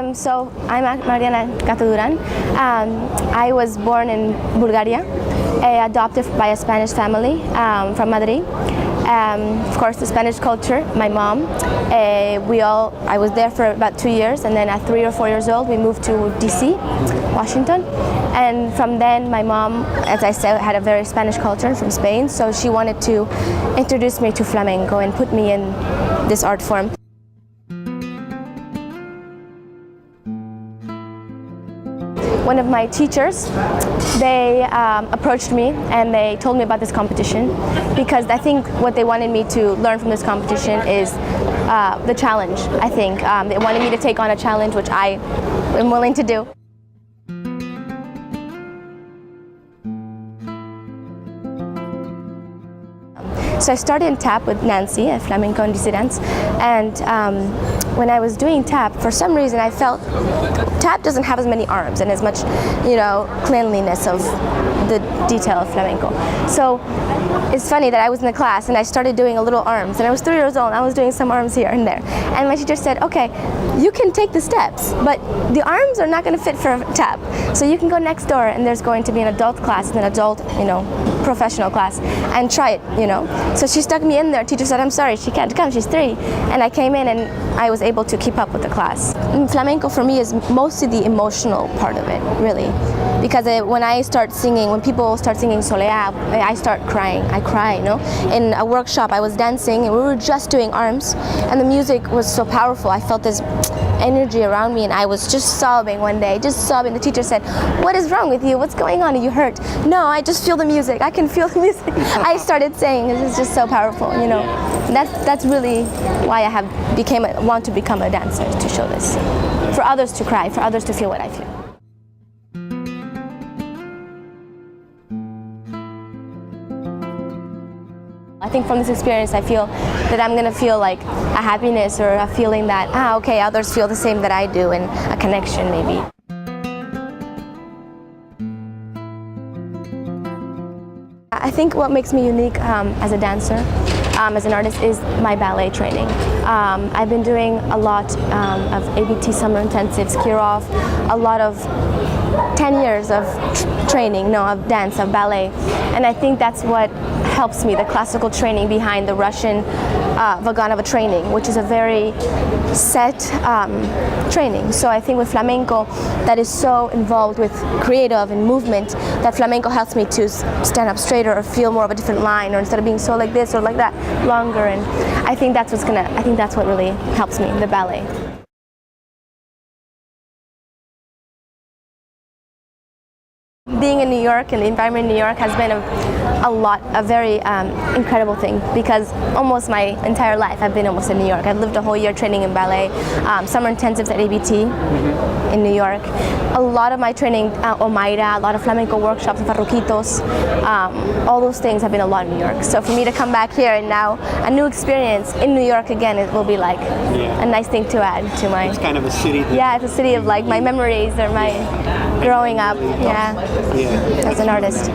I'm Mariana Gatto Duran. I was born in Bulgaria, adopted by a Spanish family from Madrid. Of course, the Spanish culture, my mom, I was there for about 2 years, and then at 3 or 4 years old, we moved to DC, Washington. And from then, my mom, as I said, had a very Spanish culture from Spain, so she wanted to introduce me to flamenco and put me in this art form. One of my teachers, they approached me and they told me about this competition because I think what they wanted me to learn from this competition is the challenge, I think. They wanted me to take on a challenge which I am willing to do. So I started in tap with Nancy at Flamenco and Dissidents, and when I was doing tap, for some reason I felt tap doesn't have as many arms and as much, cleanliness of the detail of flamenco. So it's funny that I was in the class and I started doing a little arms, and I was 3 years old and I was doing some arms here and there. And my teacher said, okay, you can take the steps, but the arms are not going to fit for tap. So you can go next door and there's going to be an adult class, an adult, professional class, and try it, So she stuck me in there. Teacher said, I'm sorry, she can't come, she's 3. And I came in and I was able to keep up with the class. And flamenco for me is mostly the emotional part of it, really. Because when I start singing, when people start singing Soleá, I start crying. I cry, In a workshop, I was dancing and we were just doing arms, and the music was so powerful. I felt this energy around me and I was just sobbing one day, just sobbing. The teacher said, what is wrong with you? What's going on? Are you hurt? No, I just feel the music. I can feel the music. I started saying, this is just so powerful, That's really why I want to become a dancer, to show this. For others to cry, for others to feel what I feel. I think from this experience I feel that I'm going to feel like a happiness or a feeling that, okay, others feel the same that I do, and a connection maybe. I think what makes me unique as a dancer, as an artist, is my ballet training. I've been doing a lot of ABT summer intensives, Kirov, a lot of 10 years of training, of dance, of ballet. And I think that's what helps me, the classical training behind the Russian Vaganova training, which is a very set training. So I think with flamenco, that is so involved with creative and movement, that flamenco helps me to stand up straighter or feel more of a different line, or instead of being so like this or like that, longer. And I think that's what really helps me, the ballet. Being in New York and the environment in New York has been a very incredible thing, because almost my entire life I've been almost in New York. I've lived a whole year training in ballet, summer intensives at ABT in New York. A lot of my training, Omaira, a lot of flamenco workshops, Farruquitos, all those things have been a lot in New York. So for me to come back here and now a new experience in New York again, it will be like a nice thing to add to my... It's kind of a city. Yeah, it's a city of like my memories or my growing up, as an artist.